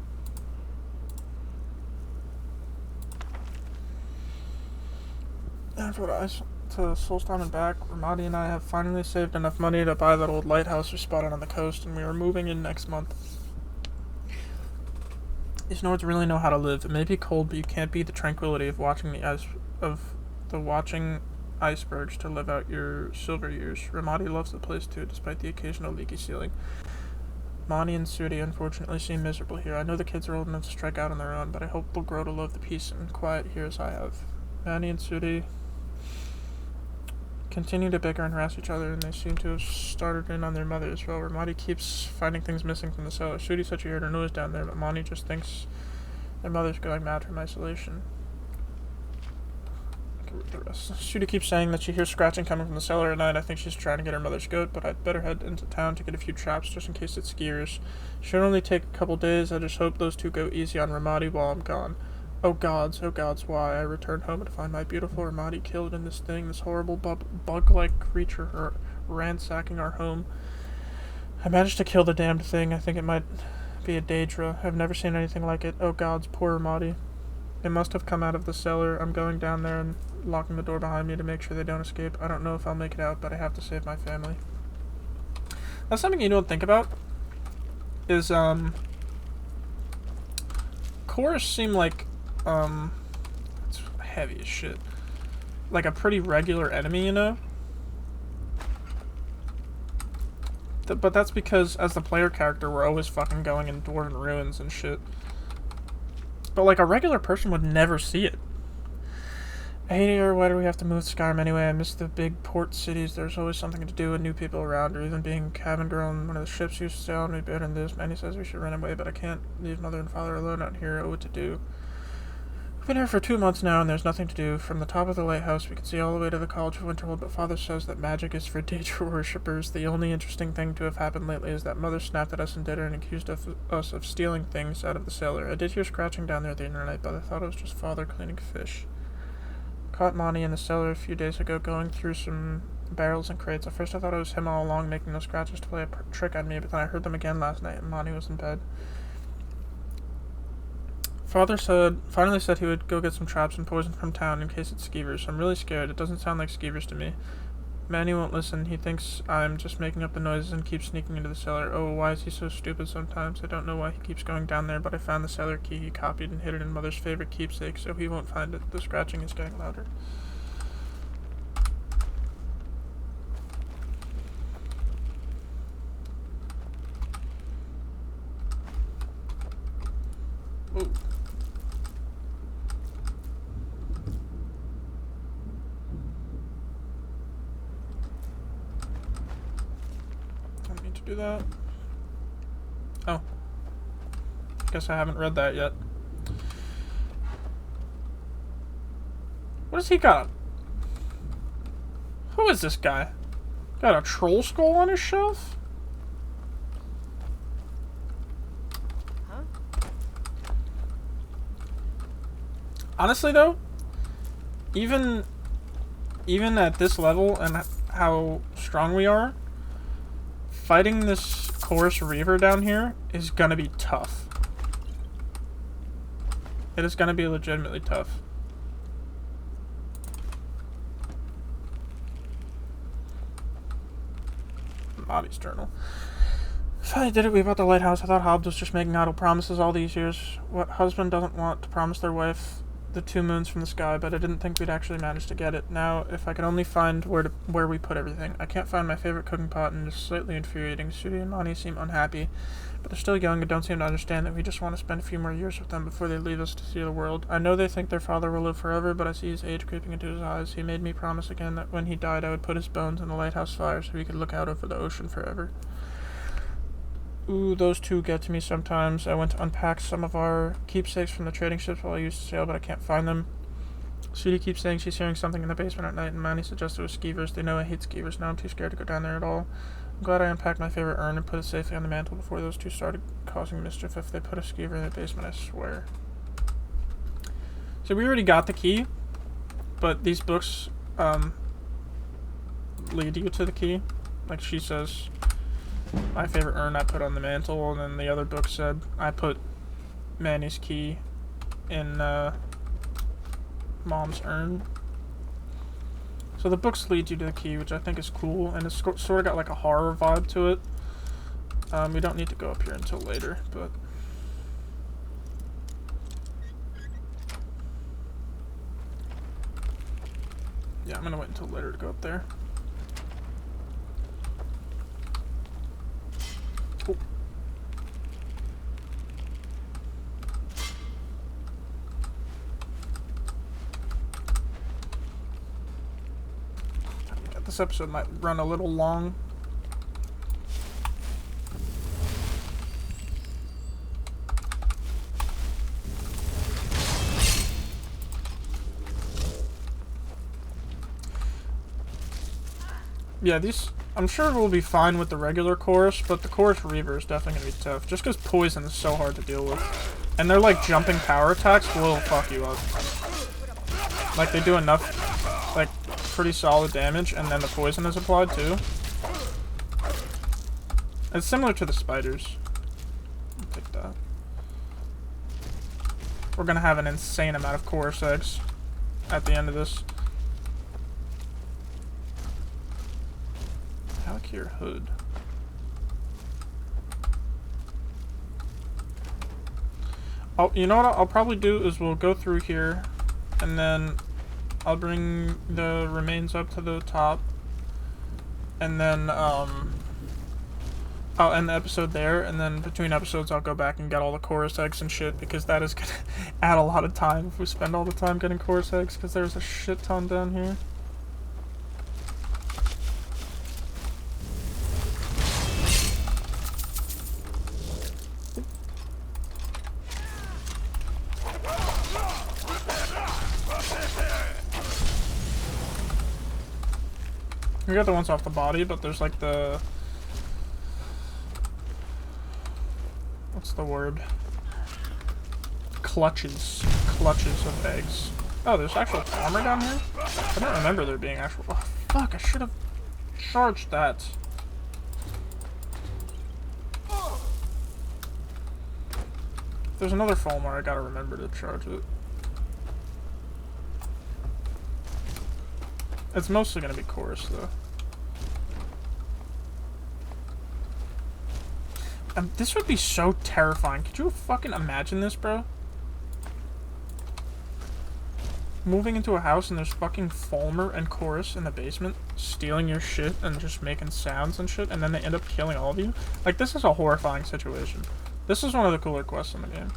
After to Solstheim and back, Ramadi and I have finally saved enough money to buy that old lighthouse we spotted on the coast, and we are moving in next month. These Nords really know how to live. It may be cold, but you can't beat the tranquility of watching watching icebergs to live out your silver years. Ramadi loves the place too, despite the occasional leaky ceiling. Mani and Sudi unfortunately seem miserable here. I know the kids are old enough to strike out on their own, but I hope they'll grow to love the peace and quiet here as I have. Mani and Sudi continue to bicker and harass each other, and they seem to have started in on their mother as well. Ramadi keeps finding things missing from the cellar. Sudi said she heard her noise down there, but Mani just thinks their mother's going mad from isolation. The rest. Sudi keeps saying that she hears scratching coming from the cellar at night. I think she's trying to get her mother's goat, but I'd better head into town to get a few traps just in case it skiers. Should only take a couple days. I just hope those two go easy on Ramadi while I'm gone. Oh gods, why? I returned home to find my beautiful Ramadi killed in this thing, this horrible bug-like creature ransacking our home. I managed to kill the damned thing. I think it might be a Daedra. I've never seen anything like it. Oh gods, poor Ramadi. It must have come out of the cellar. I'm going down there and locking the door behind me to make sure they don't escape. I don't know if I'll make it out, but I have to save my family. That's something you don't think about. Is, Chaurus seem like, it's heavy as shit. Like a pretty regular enemy, you know? But that's because, as the player character, we're always fucking going in dwarven ruins and shit. But, like, a regular person would never see it. I hate it here. Why do we have to move to Skyrim anyway? I miss the big port cities. There's always something to do and new people around, or even being cabin girl on one of the ships used to sail on me better than this. Manny says we should run away, but I can't leave mother and father alone out here. Oh, what to do? We've been here for 2 months now, and there's nothing to do. From the top of the lighthouse, we can see all the way to the College of Winterhold, but father says that magic is for Daedra worshippers. The only interesting thing to have happened lately is that mother snapped at us in dinner and accused us of stealing things out of the cellar. I did hear scratching down there the other night, but I thought it was just father cleaning fish. Caught Monty in the cellar a few days ago going through some barrels and crates. At first I thought it was him all along making those scratches to play a trick on me, but then I heard them again last night and Monty was in bed. Father finally said he would go get some traps and poison from town in case it's skeevers. I'm really scared. It doesn't sound like skeevers to me. Manny won't listen. He thinks I'm just making up the noises and keeps sneaking into the cellar. Oh, why is he so stupid sometimes? I don't know why he keeps going down there, but I found the cellar key he copied and hid it in Mother's favorite keepsake, so he won't find it. The scratching is getting louder. Ooh. do that. Oh. Guess I haven't read that yet. What has he got? Who is this guy? Got a troll skull on his shelf? Huh? Honestly though, even at this level and how strong we are, fighting this Chaurus Reaver down here is gonna be tough. It is gonna be legitimately tough. Bobby's journal. Finally did it. We bought the lighthouse. I thought Hobbs was just making idle promises all these years. What husband doesn't want to promise their wife the 2 moons from the sky? But I didn't think we'd actually manage to get it. Now, if I could only find where we put everything. I can't find my favorite cooking pot, and it's slightly infuriating. Sudi and Monty seem unhappy, but they're still young and don't seem to understand that we just want to spend a few more years with them before they leave us to see the world. I know they think their father will live forever, but I see his age creeping into his eyes. He made me promise again that when he died, I would put his bones in the lighthouse fire so he could look out over the ocean forever. Ooh, those two get to me sometimes. I went to unpack some of our keepsakes from the trading ships while I used to sail, but I can't find them. Sudi keeps saying she's hearing something in the basement at night, and Manny suggested it was skeevers. They know I hate skeevers. Now I'm too scared to go down there at all. I'm glad I unpacked my favorite urn and put it safely on the mantle before those two started causing mischief. If they put a skeever in the basement, I swear. So we already got the key, but these books lead you to the key. Like she says, my favorite urn I put on the mantle, and then the other book said I put Manny's key in Mom's urn. So the books lead you to the key, which I think is cool, and it's sort of got like a horror vibe to it. We don't need to go up here until later, but yeah, I'm gonna wait until later to go up there. Cool. This episode might run a little long. Yeah, these, I'm sure we'll be fine with the regular Chaurus, but the Chaurus Reaver is definitely going to be tough, just because poison is so hard to deal with. And they're like jumping power attacks will fuck you up. Like they do enough, like, pretty solid damage, and then the poison is applied too. It's similar to the spiders. I'll take that. We're gonna have an insane amount of Chaurus eggs at the end of this. I like your hood. Oh, you know what I'll probably do is we'll go through here, and then I'll bring the remains up to the top, and then I'll end the episode there, and then between episodes I'll go back and get all the Chaurus eggs and shit, because that is gonna add a lot of time if we spend all the time getting Chaurus eggs, because there's a shit ton down here. We got the ones off the body, but there's like the... What's the word? Clutches. Clutches of eggs. Oh, there's actual armor down here? I don't remember there being actual... Oh, fuck, I should have charged that. There's another Fulmar, I gotta remember to charge it. It's mostly gonna be Chaurus, though. This would be so terrifying. Could you fucking imagine this, bro? Moving into a house and there's fucking Fulmar and Chaurus in the basement, stealing your shit and just making sounds and shit, and then they end up killing all of you? Like, this is a horrifying situation. This is one of the cooler quests in the game.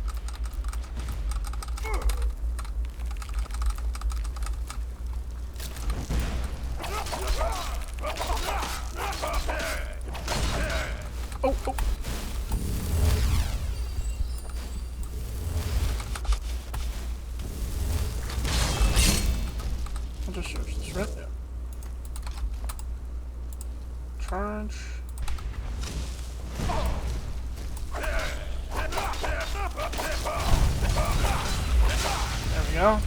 go.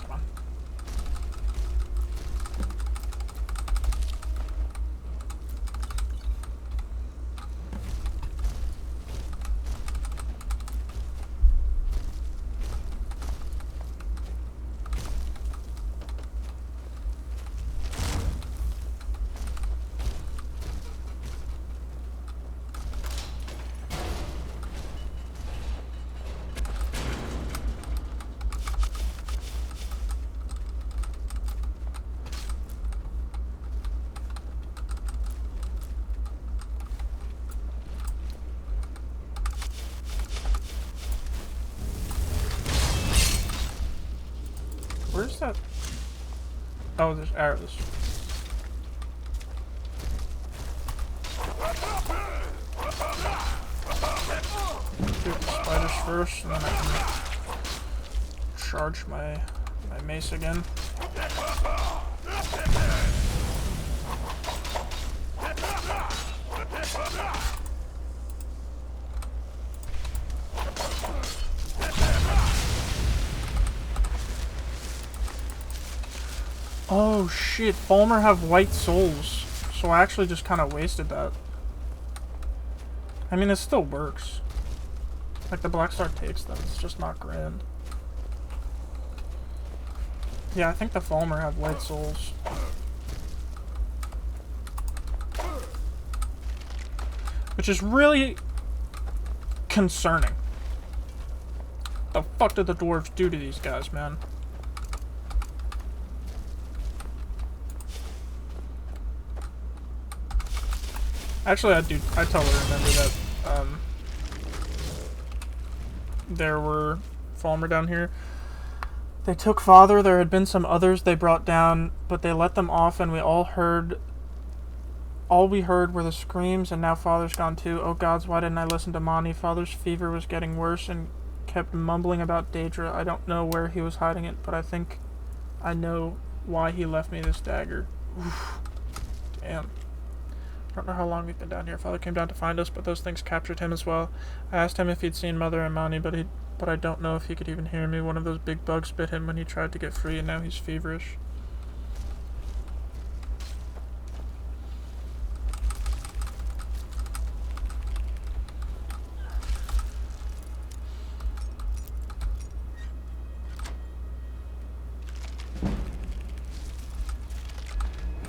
Come on. Where's that? Oh, there's arrows. Shoot the spiders first, and then I can charge my mace again. Oh shit, Falmer have white souls. So I actually just kind of wasted that. I mean, it still works. Like, the Black Star takes them, it's just not grand. Yeah, I think the Falmer have white souls. Which is really concerning. The fuck did the dwarves do to these guys, man? Actually, I totally remember that, there were Falmer down here. They took Father, there had been some others they brought down, but they let them off and all we heard were the screams, and now Father's gone too. Oh gods, why didn't I listen to Monty? Father's fever was getting worse and kept mumbling about Daedra. I don't know where he was hiding it, but I think I know why he left me this dagger. Oof. Damn. I don't know how long we've been down here. Father came down to find us, but those things captured him as well. I asked him if he'd seen Mother and Mani, but I don't know if he could even hear me. One of those big bugs bit him when he tried to get free, and now he's feverish.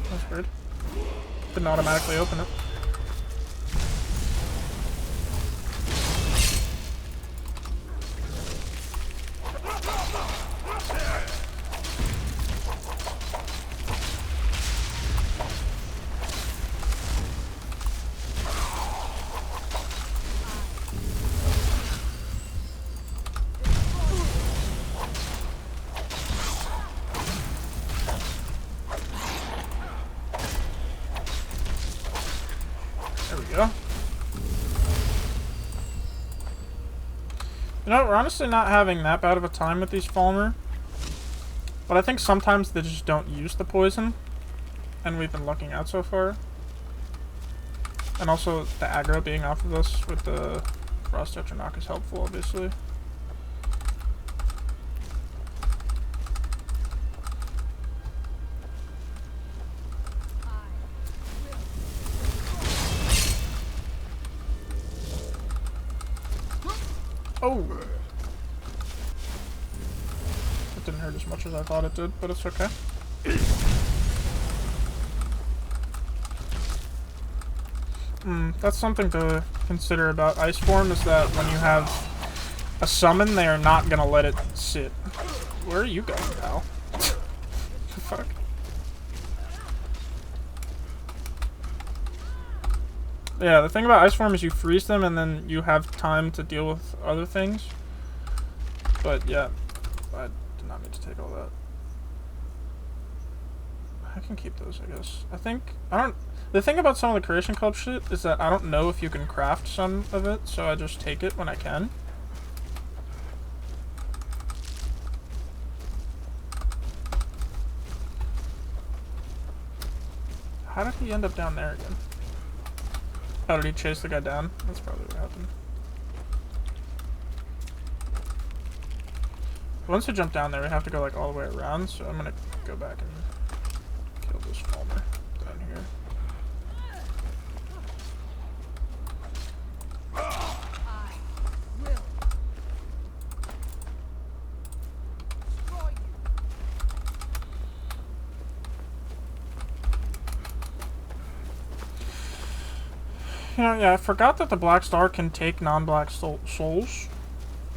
That's weird. Didn't automatically open it. You know, we're honestly not having that bad of a time with these Falmer. But I think sometimes they just don't use the poison. And we've been lucking out so far. And also, the aggro being off of us with the Frost Tetranok is helpful, obviously. Oh! It didn't hurt as much as I thought it did, but it's okay. That's something to consider about Ice Form, is that when you have a summon, they are not gonna let it sit. Where are you going, pal? The fuck? Yeah, the thing about Ice Form is you freeze them and then you have time to deal with other things. But yeah, I did not need to take all that. I can keep those, I guess. The thing about some of the Creation Club shit is that I don't know if you can craft some of it, so I just take it when I can. How did he end up down there again? Oh, did he chase the guy down? That's probably what happened. Once we jump down there, we have to go like all the way around, so I'm gonna go back and kill this farmer down here. You know, yeah, I forgot that the Black Star can take non-black souls,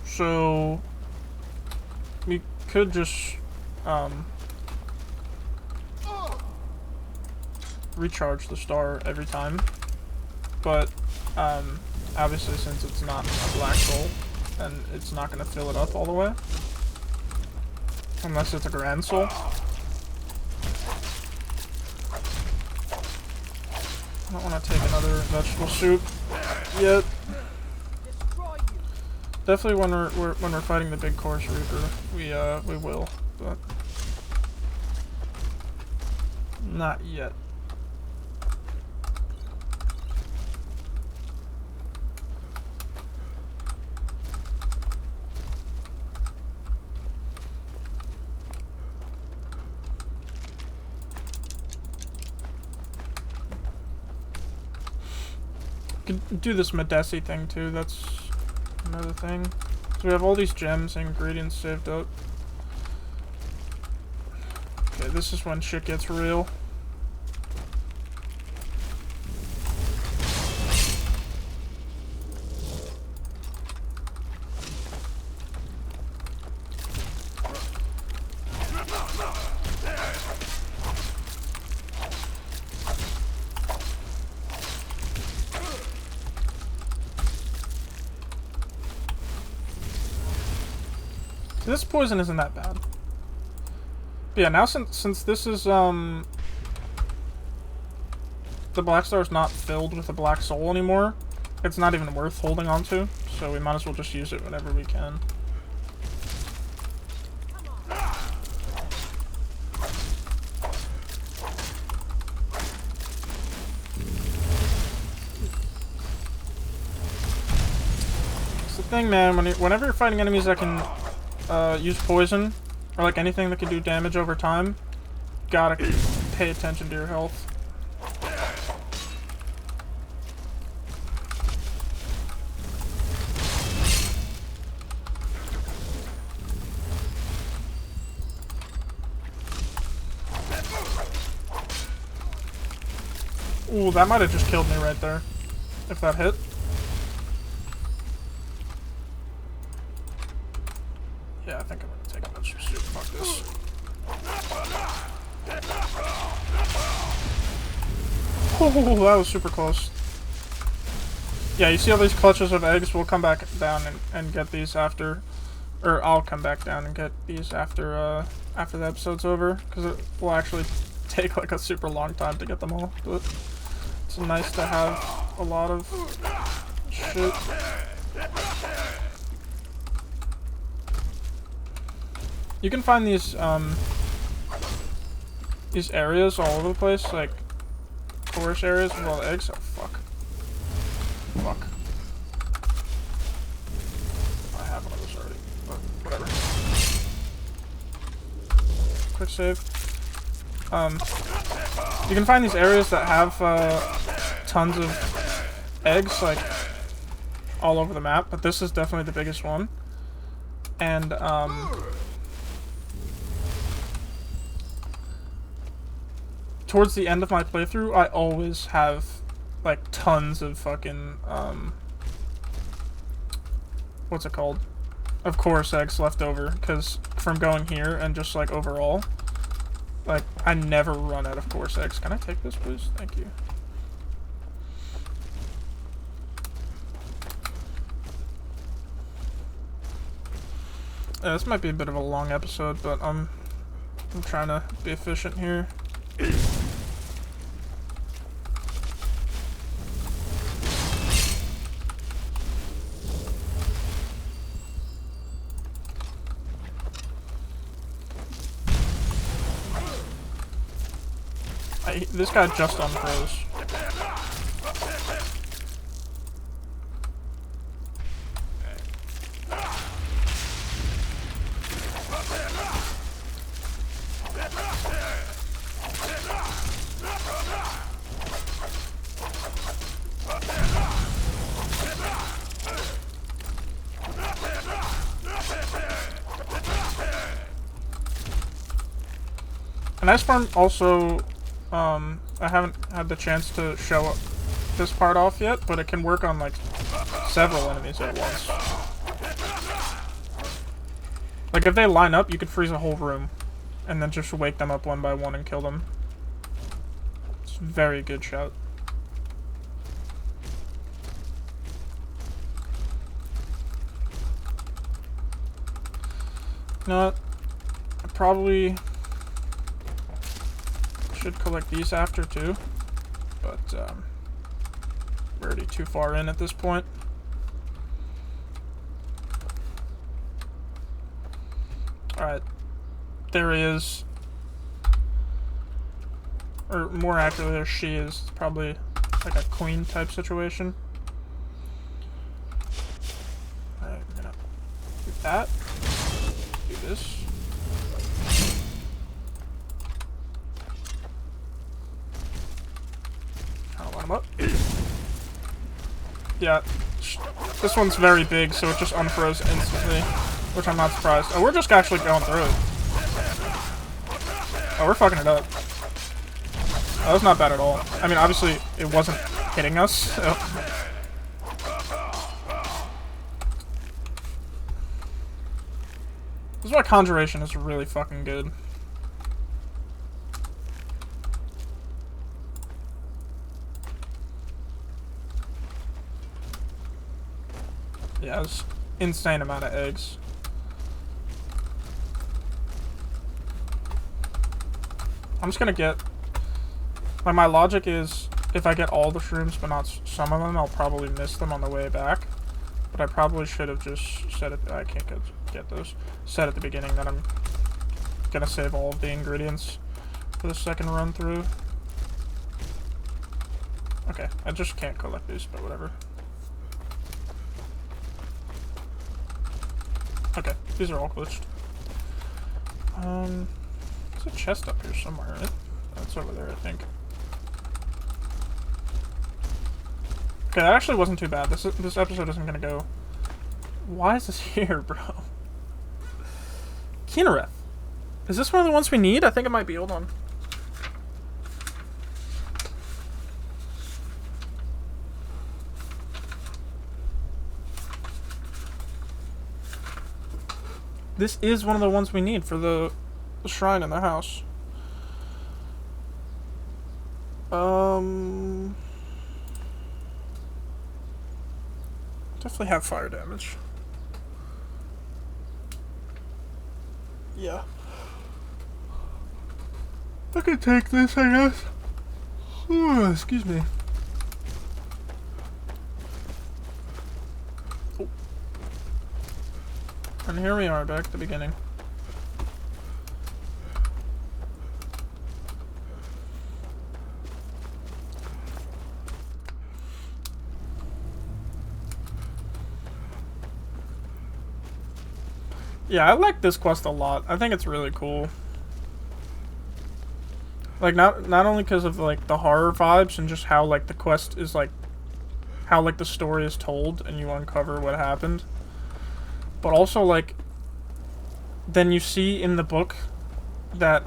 so we could just recharge the star every time, but obviously since it's not a black soul, and it's not going to fill it up all the way, unless it's a grand soul. I don't want to take another vegetable soup yet. Definitely when we're fighting the big Chaurus Reaper, we will, but not yet. Could do this Medesi thing too, that's another thing. So we have all these gems and ingredients saved up. Okay, this is when shit gets real. This poison isn't that bad. But yeah, now since this is the Black Star is not filled with a black soul anymore, it's not even worth holding on to, so we might as well just use it whenever we can. It's the thing, man, whenever you're fighting enemies that can use poison, or like anything that can do damage over time, gotta pay attention to your health. Ooh, that might have just killed me right there, if that hit. Yeah, I think I'm gonna take a bunch of soup. Fuck this. Oh, that was super close. Yeah, you see all these clutches of eggs? We'll come back down and get these after, or I'll come back down and get these after after the episode's over, because it will actually take like a super long time to get them all. But it's nice to have a lot of shit. You can find these areas all over the place, like Chaurus areas with all the eggs. Oh fuck. Fuck. I have one of those already, but whatever. Quick save. You can find these areas that have tons of eggs, like all over the map, but this is definitely the biggest one. And towards the end of my playthrough, I always have like tons of fucking what's it called? Of course, eggs left over, because from going here and just like overall, like I never run out of course eggs. Can I take this, please? Thank you. Yeah, this might be a bit of a long episode, but I'm trying to be efficient here. This guy just unfroze. An ice farm also, I haven't had the chance to show this part off yet, but it can work on like several enemies at once. Like if they line up, you could freeze a whole room and then just wake them up one by one and kill them. It's a very good shout. You know what? I probably should collect these after too, but we're already too far in at this point. Alright, there he is. Or more accurately, there she is. It's probably like a queen type situation. Alright, I'm gonna do that. Do this. Trying to line them up. Yeah, this one's very big, so it just unfroze instantly, which I'm not surprised. Oh, we're just actually going through it. Oh, we're fucking it up. Oh, that was not bad at all. I mean, obviously, it wasn't hitting us, so. This is why Conjuration is really fucking good. Yeah, it's insane amount of eggs. I'm just gonna get... Like, my logic is, if I get all the shrooms but not some of them, I'll probably miss them on the way back. But I probably should have just said it... I can't get those. Said at the beginning that I'm gonna save all of the ingredients for the second run through. Okay, I just can't collect these, but whatever. Okay, these are all glitched. There's a chest up here somewhere, right? That's over there, I think. Okay, that actually wasn't too bad. This episode isn't gonna go... Why is this here, bro? Kinnereth. Is this one of the ones we need? I think it might be. Hold on. This is one of the ones we need for the shrine in the house. Definitely have fire damage. Yeah. I can take this, I guess. Ooh, excuse me. Oh. And here we are, back at the beginning. Yeah, I like this quest a lot. I think it's really cool. Like, not only because of, like, the horror vibes and just how, like, the quest is, like, how, like, the story is told and you uncover what happened. But also, like, then you see in the book that,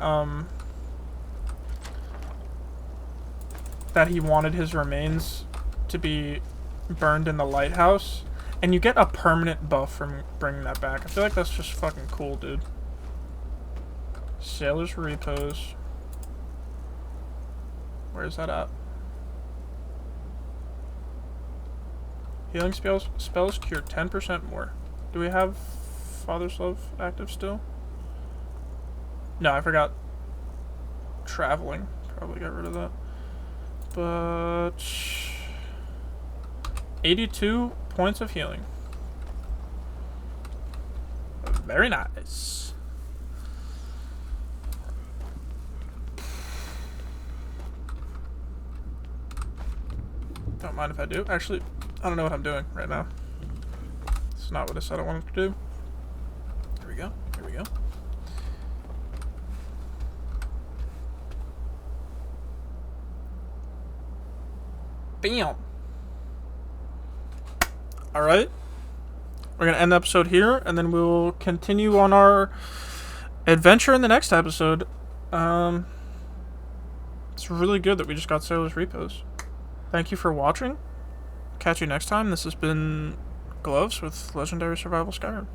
that he wanted his remains to be burned in the lighthouse. And you get a permanent buff from bringing that back. I feel like that's just fucking cool, dude. Sailor's Repose. Where's that at? Healing spells cure 10% more. Do we have Father's Love active still? No, I forgot. Traveling. Probably got rid of that. But... 82 points of healing. Very nice. Don't mind if I do. Actually, I don't know what I'm doing right now. It's not what I said I wanted to do. Here we go. Here we go. Bam! Alright. We're going to end the episode here, and then we'll continue on our adventure in the next episode. It's really good that we just got Sailor's Repos. Thank you for watching. Catch you next time. This has been Gloves with Legendary Survival Skyrim.